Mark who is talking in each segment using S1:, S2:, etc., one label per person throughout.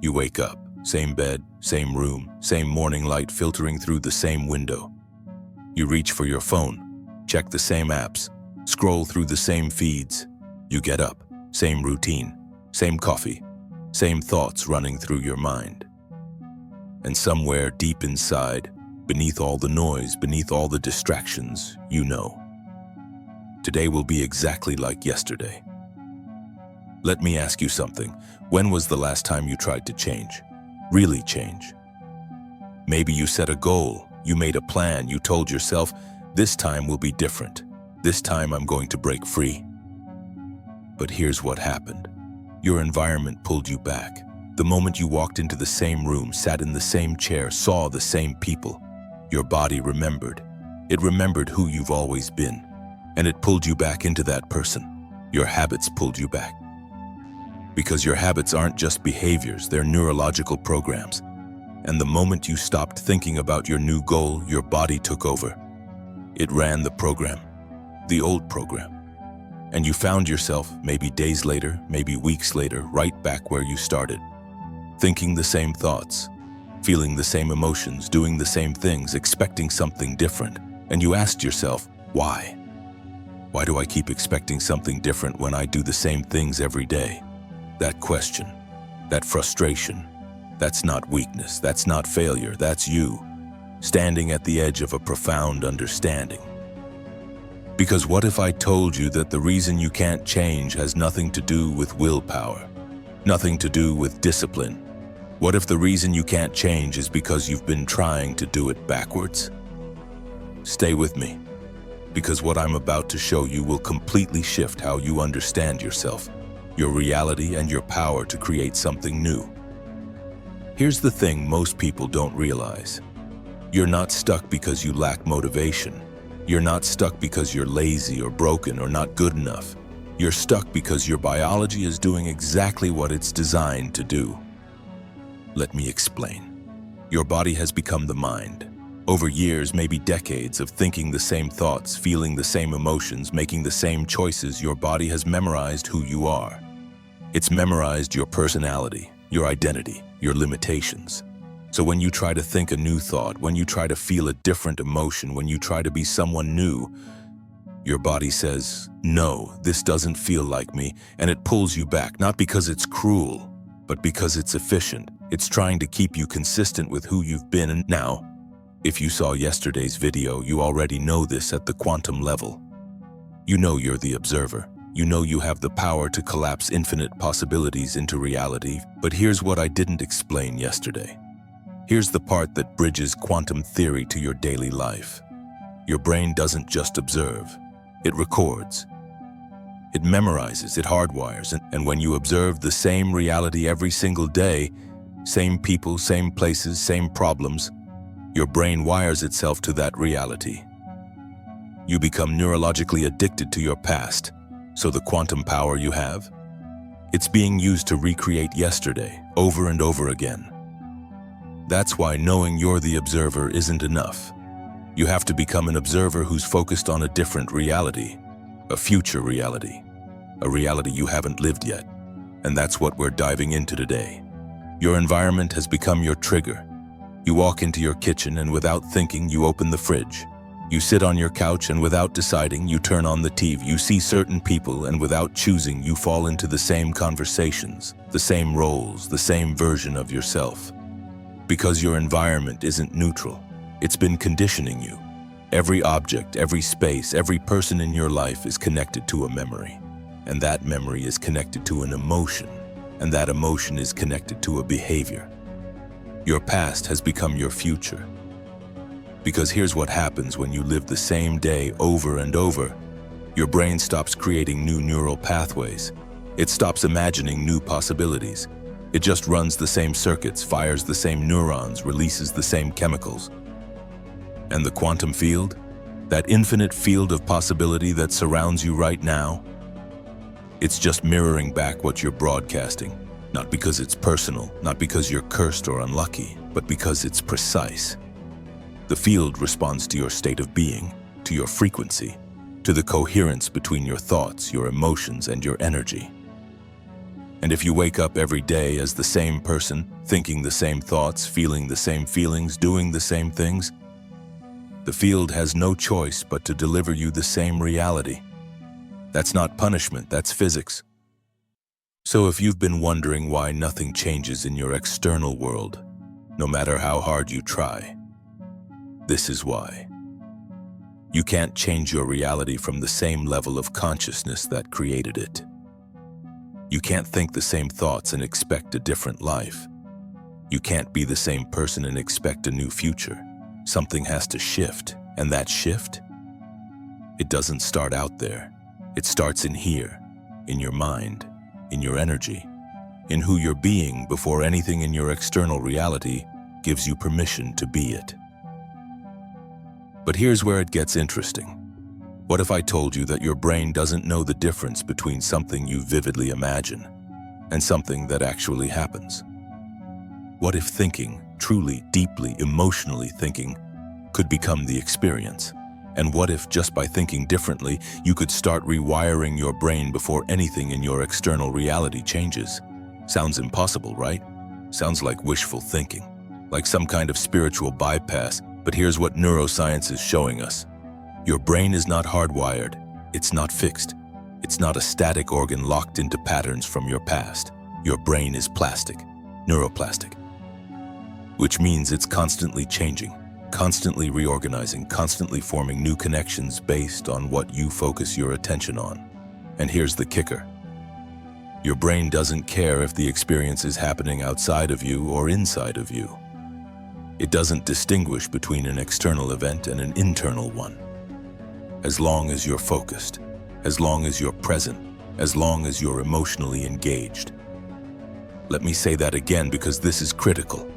S1: You wake up, same bed, same room, same morning light filtering through the same window. You reach for your phone, check the same apps, scroll through the same feeds. You get up, same routine, same coffee, same thoughts running through your mind. And somewhere deep inside, beneath all the noise, beneath all the distractions, you know. Today will be exactly like yesterday. Let me ask you something. When was the last time you tried to change? Really change? Maybe you set a goal, you made a plan, you told yourself, this time will be different. This time I'm going to break free. But here's what happened. Your environment pulled you back. The moment you walked into the same room, sat in the same chair, saw the same people, your body remembered. It remembered who you've always been, and it pulled you back into that person. Your habits pulled you back. Because your habits aren't just behaviors, they're neurological programs. And the moment you stopped thinking about your new goal, your body took over. It ran the program, the old program. And you found yourself, maybe days later, maybe weeks later, right back where you started. Thinking the same thoughts, feeling the same emotions, doing the same things, expecting something different. And you asked yourself, why? Why do I keep expecting something different when I do the same things every day? That question, that frustration, that's not weakness, that's not failure, that's you, standing at the edge of a profound understanding. Because what if I told you that the reason you can't change has nothing to do with willpower, nothing to do with discipline? What if the reason you can't change is because you've been trying to do it backwards? Stay with me, because what I'm about to show you will completely shift how you understand yourself, your reality, and your power to create something new. Here's the thing most people don't realize. You're not stuck because you lack motivation. You're not stuck because you're lazy or broken or not good enough. You're stuck because your biology is doing exactly what it's designed to do. Let me explain. Your body has become the mind. Over years, maybe decades of thinking the same thoughts, feeling the same emotions, making the same choices, your body has memorized who you are. It's memorized your personality, your identity, your limitations. So when you try to think a new thought, when you try to feel a different emotion, when you try to be someone new, your body says, no, this doesn't feel like me, and it pulls you back, not because it's cruel, but because it's efficient. It's trying to keep you consistent with who you've been. And now, if you saw yesterday's video, you already know this at the quantum level. You know you're the observer. You know you have the power to collapse infinite possibilities into reality. But here's what I didn't explain yesterday. Here's the part that bridges quantum theory to your daily life. Your brain doesn't just observe, it records. It memorizes, it hardwires, and when you observe the same reality every single day, same people, same places, same problems, your brain wires itself to that reality. You become neurologically addicted to your past, so the quantum power you have, it's being used to recreate yesterday over and over again. That's why knowing you're the observer isn't enough. You have to become an observer who's focused on a different reality, a future reality, a reality you haven't lived yet. And that's what we're diving into today. Your environment has become your trigger. You walk into your kitchen and without thinking, you open the fridge. You sit on your couch and without deciding, you turn on the TV. You see certain people and without choosing, you fall into the same conversations, the same roles, the same version of yourself. Because your environment isn't neutral. It's been conditioning you. Every object, every space, every person in your life is connected to a memory. And that memory is connected to an emotion. And that emotion is connected to a behavior. Your past has become your future. Because here's what happens when you live the same day over and over. Your brain stops creating new neural pathways. It stops imagining new possibilities. It just runs the same circuits, fires the same neurons, releases the same chemicals. And the quantum field, that infinite field of possibility that surrounds you right now, it's just mirroring back what you're broadcasting. Not because it's personal, not because you're cursed or unlucky, but because it's precise. The field responds to your state of being, to your frequency, to the coherence between your thoughts, your emotions, and your energy. And if you wake up every day as the same person, thinking the same thoughts, feeling the same feelings, doing the same things, the field has no choice but to deliver you the same reality. That's not punishment, that's physics. So if you've been wondering why nothing changes in your external world, no matter how hard you try, this is why. You can't change your reality from the same level of consciousness that created it. You can't think the same thoughts and expect a different life. You can't be the same person and expect a new future. Something has to shift, and that shift, it doesn't start out there. It starts in here, in your mind, in your energy, in who you're being before anything in your external reality gives you permission to be it. But here's where it gets interesting. What if I told you that your brain doesn't know the difference between something you vividly imagine and something that actually happens? What if thinking, truly, deeply, emotionally thinking, could become the experience? And what if, just by thinking differently, you could start rewiring your brain before anything in your external reality changes? Sounds impossible, right? Sounds like wishful thinking, like some kind of spiritual bypass. But here's what neuroscience is showing us. Your brain is not hardwired. It's not fixed. It's not a static organ locked into patterns from your past. Your brain is plastic, neuroplastic, which means it's constantly changing, constantly reorganizing, constantly forming new connections based on what you focus your attention on. And here's the kicker. Your brain doesn't care if the experience is happening outside of you or inside of you. It doesn't distinguish between an external event and an internal one. As long as you're focused, as long as you're present, as long as you're emotionally engaged. Let me say that again because this is critical.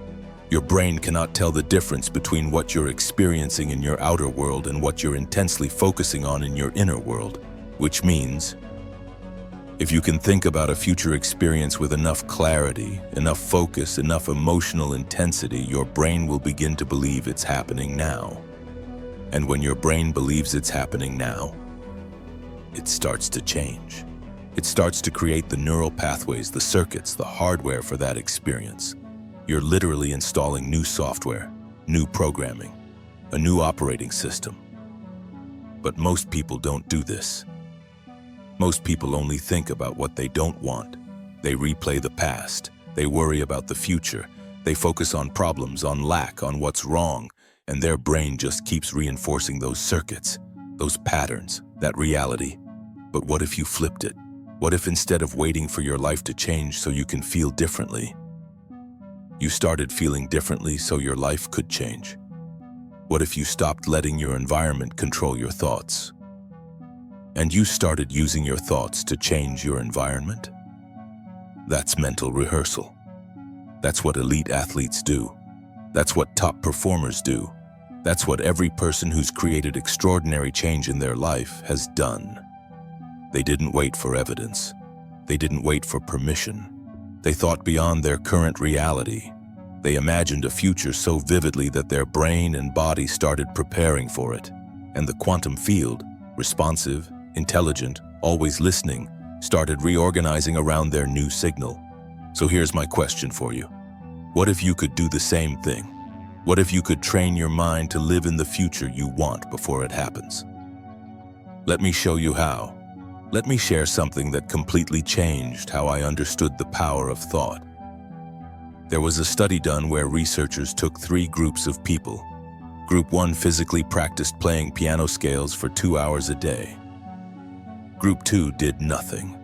S1: Your brain cannot tell the difference between what you're experiencing in your outer world and what you're intensely focusing on in your inner world, which means if you can think about a future experience with enough clarity, enough focus, enough emotional intensity, your brain will begin to believe it's happening now. And when your brain believes it's happening now, it starts to change. It starts to create the neural pathways, the circuits, the hardware for that experience. You're literally installing new software, new programming, a new operating system. But most people don't do this. Most people only think about what they don't want. They replay the past. They worry about the future. They focus on problems, on lack, on what's wrong, and their brain just keeps reinforcing those circuits, those patterns, that reality. But what if you flipped it? What if instead of waiting for your life to change so you can feel differently, you started feeling differently so your life could change? What if you stopped letting your environment control your thoughts, and you started using your thoughts to change your environment? That's mental rehearsal. That's what elite athletes do. That's what top performers do. That's what every person who's created extraordinary change in their life has done. They didn't wait for evidence. They didn't wait for permission. They thought beyond their current reality. They imagined a future so vividly that their brain and body started preparing for it. And the quantum field, responsive, intelligent, always listening, started reorganizing around their new signal. So here's my question for you. What if you could do the same thing? What if you could train your mind to live in the future you want before it happens? Let me show you how. Let me share something that completely changed how I understood the power of thought. There was a study done where researchers took 3 groups of people. Group 1 physically practiced playing piano scales for 2 hours a day. Group 2 did nothing.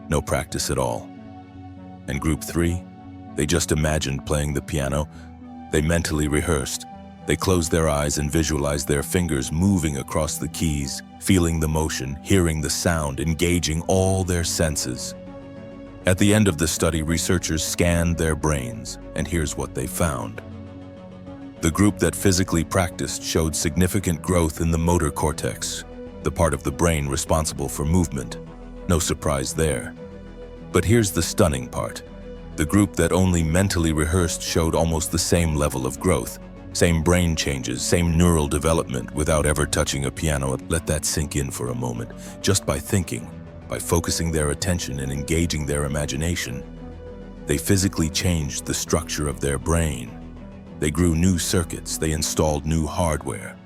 S1: No practice at all. And Group 3, they just imagined playing the piano. They mentally rehearsed. They closed their eyes and visualized their fingers moving across the keys, feeling the motion, hearing the sound, engaging all their senses. At the end of the study, researchers scanned their brains, and here's what they found. The group that physically practiced showed significant growth in the motor cortex, the part of the brain responsible for movement. No surprise there. But here's the stunning part. The group that only mentally rehearsed showed almost the same level of growth, same brain changes, same neural development without ever touching a piano. Let that sink in for a moment. Just by thinking, by focusing their attention and engaging their imagination, they physically changed the structure of their brain. They grew new circuits, they installed new hardware,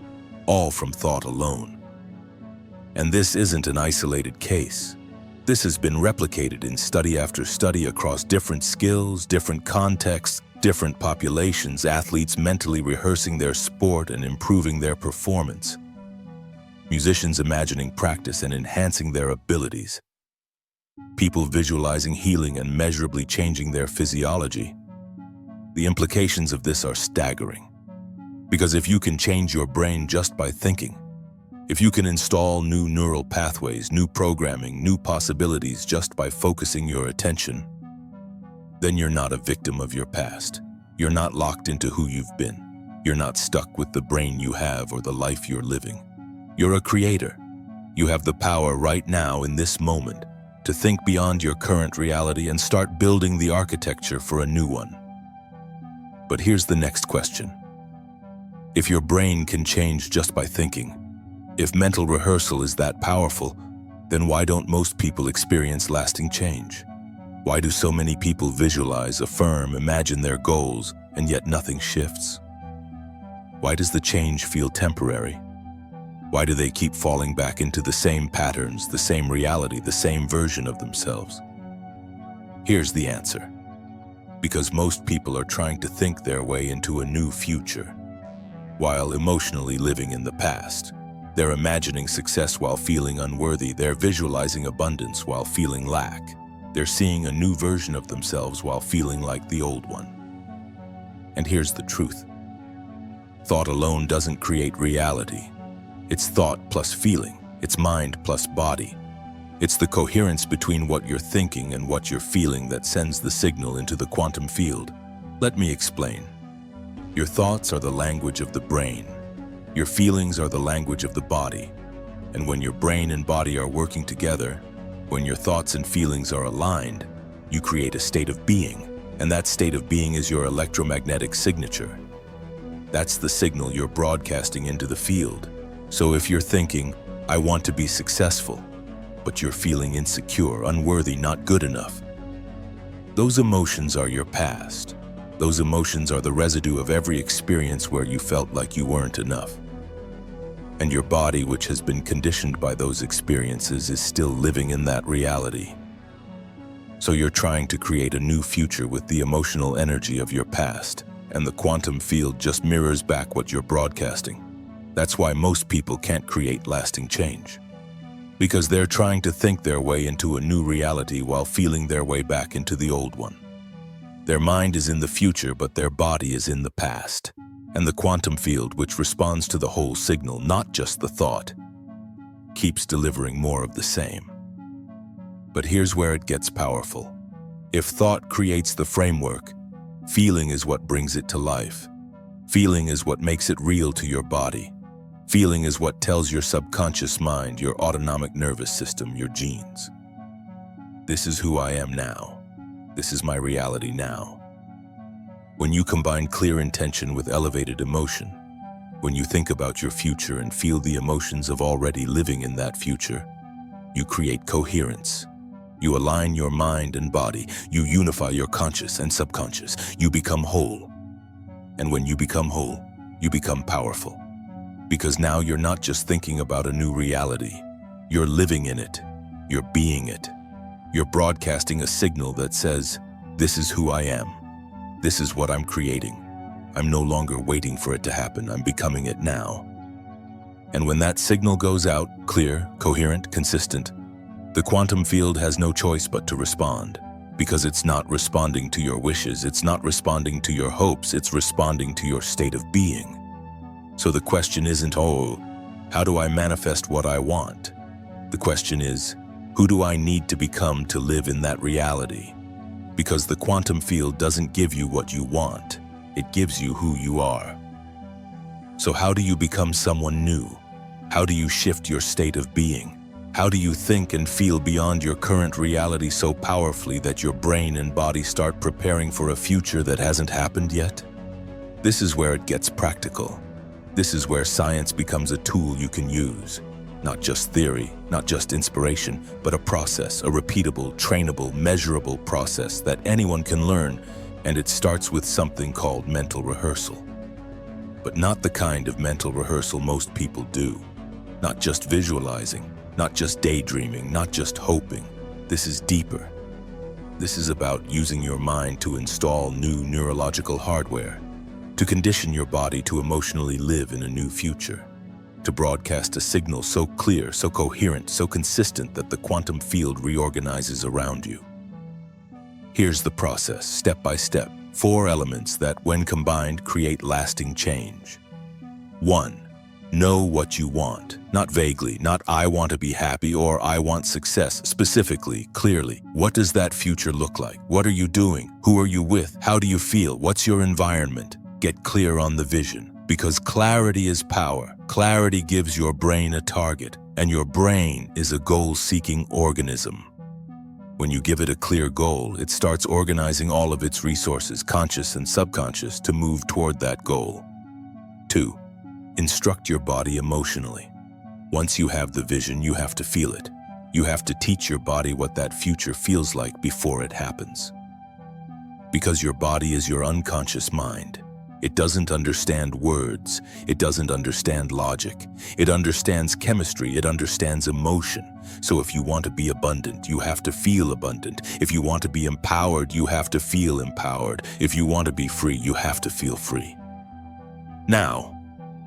S1: all from thought alone. And this isn't an isolated case. This has been replicated in study after study across different skills, different contexts, different populations, athletes mentally rehearsing their sport and improving their performance, musicians imagining practice and enhancing their abilities, people visualizing healing and measurably changing their physiology. The implications of this are staggering. Because if you can change your brain just by thinking, if you can install new neural pathways, new programming, new possibilities just by focusing your attention, then you're not a victim of your past. You're not locked into who you've been. You're not stuck with the brain you have or the life you're living. You're a creator. You have the power right now in this moment to think beyond your current reality and start building the architecture for a new one. But here's the next question. If your brain can change just by thinking, if mental rehearsal is that powerful, then why don't most people experience lasting change? Why do so many people visualize, affirm, imagine their goals, and yet nothing shifts? Why does the change feel temporary? Why do they keep falling back into the same patterns, the same reality, the same version of themselves? Here's the answer. Because most people are trying to think their way into a new future, while emotionally living in the past. They're imagining success while feeling unworthy. They're visualizing abundance while feeling lack. They're seeing a new version of themselves while feeling like the old one. And here's the truth. Thought alone doesn't create reality. It's thought plus feeling. It's mind plus body. It's the coherence between what you're thinking and what you're feeling that sends the signal into the quantum field. Let me explain. Your thoughts are the language of the brain. Your feelings are the language of the body. And when your brain and body are working together, when your thoughts and feelings are aligned, you create a state of being. And that state of being is your electromagnetic signature. That's the signal you're broadcasting into the field. So if you're thinking, I want to be successful, but you're feeling insecure, unworthy, not good enough, those emotions are your past. Those emotions are the residue of every experience where you felt like you weren't enough. And your body, which has been conditioned by those experiences, is still living in that reality. So you're trying to create a new future with the emotional energy of your past, and the quantum field just mirrors back what you're broadcasting. That's why most people can't create lasting change. Because they're trying to think their way into a new reality while feeling their way back into the old one. Their mind is in the future, but their body is in the past. And the quantum field, which responds to the whole signal, not just the thought, keeps delivering more of the same. But here's where it gets powerful. If thought creates the framework, feeling is what brings it to life. Feeling is what makes it real to your body. Feeling is what tells your subconscious mind, your autonomic nervous system, your genes. This is who I am now. This is my reality now. When you combine clear intention with elevated emotion, when you think about your future and feel the emotions of already living in that future, you create coherence. You align your mind and body. You unify your conscious and subconscious. You become whole. And when you become whole, you become powerful. Because now you're not just thinking about a new reality. You're living in it. You're being it. You're broadcasting a signal that says, this is who I am. This is what I'm creating. I'm no longer waiting for it to happen. I'm becoming it now. And when that signal goes out, clear, coherent, consistent, the quantum field has no choice but to respond. Because it's not responding to your wishes. It's not responding to your hopes. It's responding to your state of being. So the question isn't, oh, how do I manifest what I want? The question is, who do I need to become to live in that reality? Because the quantum field doesn't give you what you want. It gives you who you are. So how do you become someone new? How do you shift your state of being? How do you think and feel beyond your current reality so powerfully that your brain and body start preparing for a future that hasn't happened yet? This is where it gets practical. This is where science becomes a tool you can use. Not just theory, not just inspiration, but a process, a repeatable, trainable, measurable process that anyone can learn, and it starts with something called mental rehearsal. But not the kind of mental rehearsal most people do. Not just visualizing, not just daydreaming, not just hoping. This is deeper. This is about using your mind to install new neurological hardware, to condition your body to emotionally live in a new future, to broadcast a signal so clear, so coherent, so consistent that the quantum field reorganizes around you. Here's the process, step by step, 4 elements that, when combined, create lasting change. 1. Know what you want. Not vaguely, not I want to be happy or I want success. Specifically, clearly. What does that future look like? What are you doing? Who are you with? How do you feel? What's your environment? Get clear on the vision. Because clarity is power. Clarity gives your brain a target, and your brain is a goal-seeking organism. When you give it a clear goal, it starts organizing all of its resources, conscious and subconscious, to move toward that goal. 2. Instruct your body emotionally. Once you have the vision, you have to feel it. You have to teach your body what that future feels like before it happens. Because your body is your unconscious mind. It doesn't understand words. It doesn't understand logic. It understands chemistry. It understands emotion. So if you want to be abundant, you have to feel abundant. If you want to be empowered, you have to feel empowered. If you want to be free, you have to feel free. Now,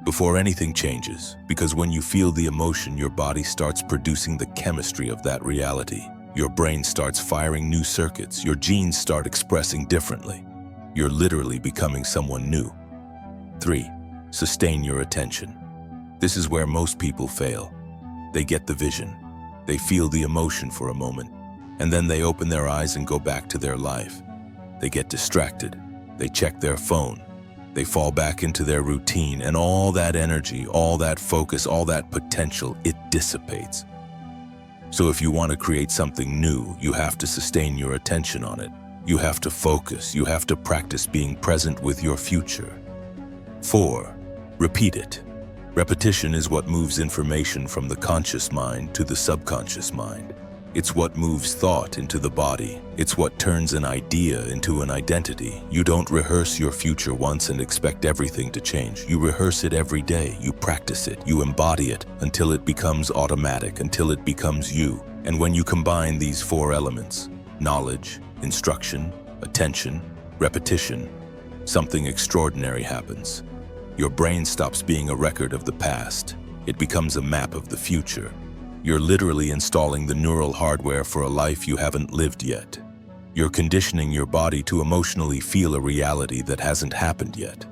S1: before anything changes, because when you feel the emotion, your body starts producing the chemistry of that reality. Your brain starts firing new circuits. Your genes start expressing differently. You're literally becoming someone new. 3. Sustain your attention. This is where most people fail. They get the vision. They feel the emotion for a moment, and then they open their eyes and go back to their life. They get distracted. They check their phone. They fall back into their routine, and all that energy, all that focus, all that potential, it dissipates. So if you want to create something new, you have to sustain your attention on it. You have to focus. You have to practice being present with your future. 4. Repeat it. Repetition is what moves information from the conscious mind to the subconscious mind. It's what moves thought into the body. It's what turns an idea into an identity. You don't rehearse your future once and expect everything to change. You rehearse it every day. You practice it. You embody it until it becomes automatic, until it becomes you. And when you combine these 4 elements, knowledge, instruction, attention, repetition, something extraordinary happens. Your brain stops being a record of the past. It becomes a map of the future. You're literally installing the neural hardware for a life you haven't lived yet. You're conditioning your body to emotionally feel a reality that hasn't happened yet.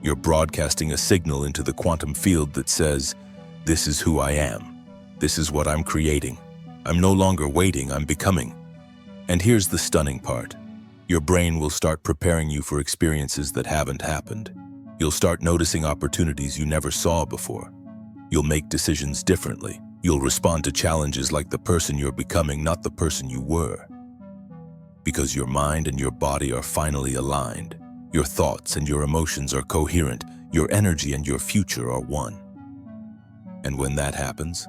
S1: You're broadcasting a signal into the quantum field that says, "This is who I am. This is what I'm creating. I'm no longer waiting, I'm becoming." And here's the stunning part. Your brain will start preparing you for experiences that haven't happened. You'll start noticing opportunities you never saw before. You'll make decisions differently. You'll respond to challenges like the person you're becoming, not the person you were. Because your mind and your body are finally aligned. Your thoughts and your emotions are coherent. Your energy and your future are one. And when that happens,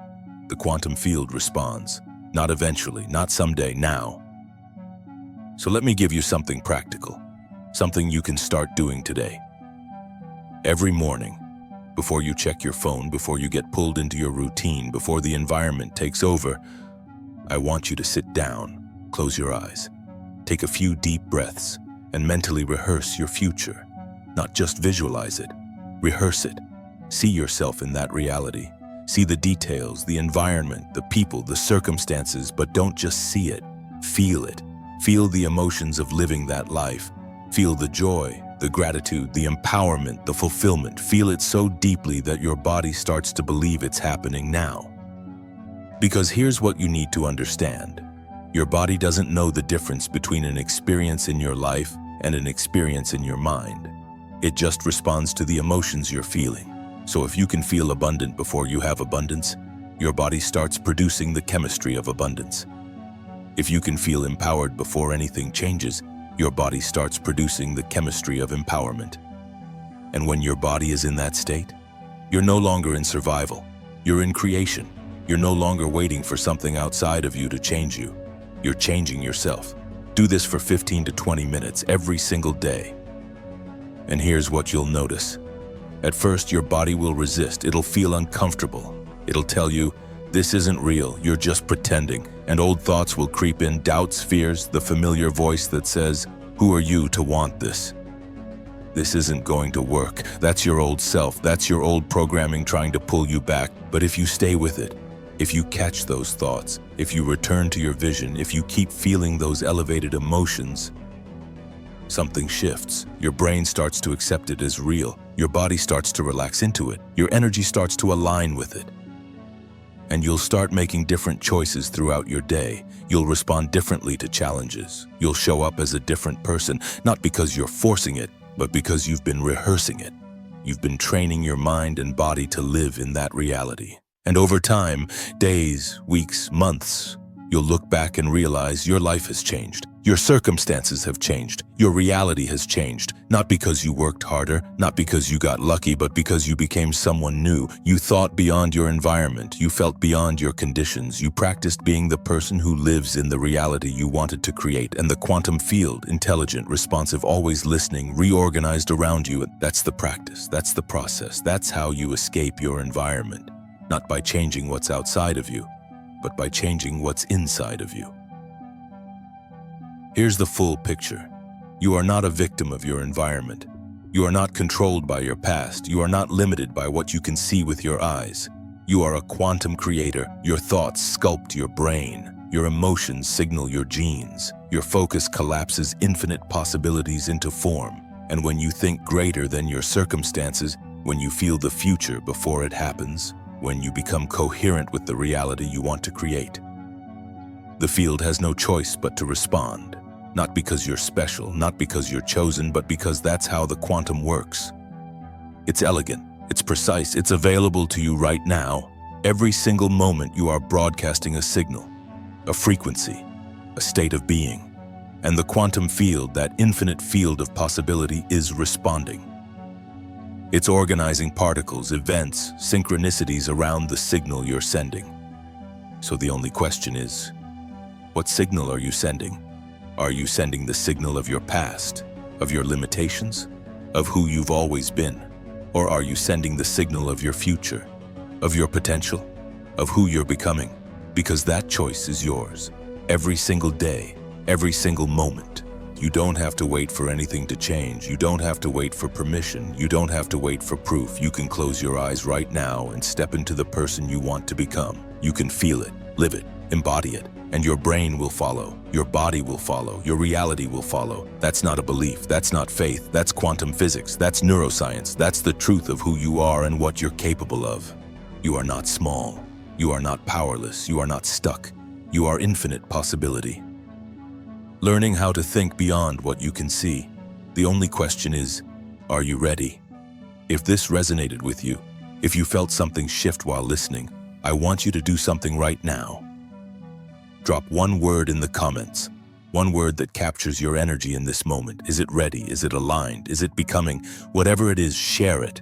S1: the quantum field responds. Not eventually, not someday, now. So let me give you something practical, something you can start doing today. Every morning, before you check your phone, before you get pulled into your routine, before the environment takes over, I want you to sit down, close your eyes, take a few deep breaths, and mentally rehearse your future. Not just visualize it, rehearse it. See yourself in that reality. See the details, the environment, the people, the circumstances, but don't just see it, feel it. Feel the emotions of living that life. Feel the joy, the gratitude, the empowerment, the fulfillment. Feel it so deeply that your body starts to believe it's happening now. Because here's what you need to understand. Your body doesn't know the difference between an experience in your life and an experience in your mind. It just responds to the emotions you're feeling. So if you can feel abundant before you have abundance, your body starts producing the chemistry of abundance. If you can feel empowered before anything changes, your body starts producing the chemistry of empowerment. And when your body is in that state, you're no longer in survival. You're in creation. You're no longer waiting for something outside of you to change you. You're changing yourself. Do this for 15 to 20 minutes every single day. And here's what you'll notice. At first, your body will resist. It'll feel uncomfortable. It'll tell you, this isn't real, you're just pretending. And old thoughts will creep in, doubts, fears, the familiar voice that says, who are you to want this? This isn't going to work. That's your old self. That's your old programming trying to pull you back. But if you stay with it, if you catch those thoughts, if you return to your vision, if you keep feeling those elevated emotions, something shifts. Your brain starts to accept it as real. Your body starts to relax into it. Your energy starts to align with it. And you'll start making different choices throughout your day. You'll respond differently to challenges. You'll show up as a different person, not because you're forcing it, but because you've been rehearsing it. You've been training your mind and body to live in that reality. And over time, days, weeks, months, you'll look back and realize your life has changed. Your circumstances have changed. Your reality has changed. Not because you worked harder, not because you got lucky, but because you became someone new. You thought beyond your environment. You felt beyond your conditions. You practiced being the person who lives in the reality you wanted to create. And the quantum field, intelligent, responsive, always listening, reorganized around you. That's the practice. That's the process. That's how you escape your environment. Not by changing what's outside of you, but by changing what's inside of you. Here's the full picture. You are not a victim of your environment. You are not controlled by your past. You are not limited by what you can see with your eyes. You are a quantum creator. Your thoughts sculpt your brain. Your emotions signal your genes. Your focus collapses infinite possibilities into form. And when you think greater than your circumstances, when you feel the future before it happens, when you become coherent with the reality you want to create, the field has no choice but to respond. Not because you're special, not because you're chosen, but because that's how the quantum works. It's elegant, it's precise, it's available to you right now. Every single moment you are broadcasting a signal, a frequency, a state of being. And the quantum field, that infinite field of possibility, is responding. It's organizing particles, events, synchronicities around the signal you're sending. So the only question is, what signal are you sending? Are you sending the signal of your past, of your limitations, of who you've always been? Or are you sending the signal of your future, of your potential, of who you're becoming? Because that choice is yours. Every single day, every single moment. You don't have to wait for anything to change. You don't have to wait for permission. You don't have to wait for proof. You can close your eyes right now and step into the person you want to become. You can feel it, live it, embody it. And your brain will follow, your body will follow, your reality will follow. That's not a belief, that's not faith, that's quantum physics, that's neuroscience, that's the truth of who you are and what you're capable of. You are not small, you are not powerless, you are not stuck, you are infinite possibility. Learning how to think beyond what you can see. The only question is, are you ready? If this resonated with you, if you felt something shift while listening, I want you to do something right now. Drop one word in the comments, one word that captures your energy in this moment. Is it ready? Is it aligned? Is it becoming? Whatever it is, share it.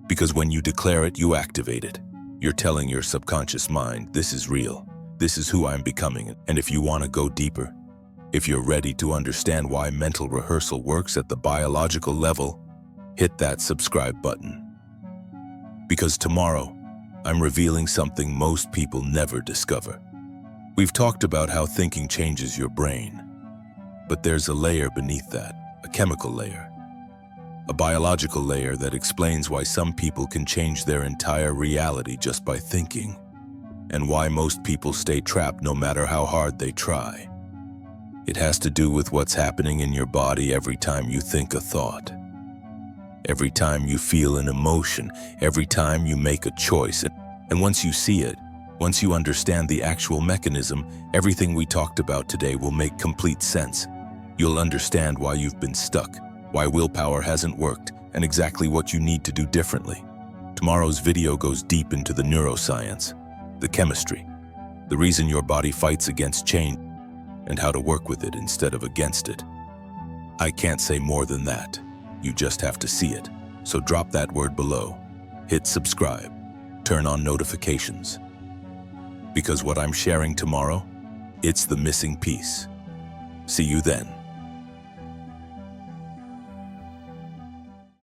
S1: Because when you declare it, you activate it. You're telling your subconscious mind, this is real. This is who I'm becoming. And if you want to go deeper, if you're ready to understand why mental rehearsal works at the biological level, hit that subscribe button. Because tomorrow, I'm revealing something most people never discover. We've talked about how thinking changes your brain, but there's a layer beneath that, a chemical layer, a biological layer that explains why some people can change their entire reality just by thinking, and why most people stay trapped no matter how hard they try. It has to do with what's happening in your body every time you think a thought, every time you feel an emotion, every time you make a choice. And once you see it, once you understand the actual mechanism, everything we talked about today will make complete sense. You'll understand why you've been stuck, why willpower hasn't worked, and exactly what you need to do differently. Tomorrow's video goes deep into the neuroscience, the chemistry, the reason your body fights against change, and how to work with it instead of against it. I can't say more than that. You just have to see it. So drop that word below, hit subscribe, turn on notifications, Because what I'm sharing tomorrow, it's the missing piece. See you then.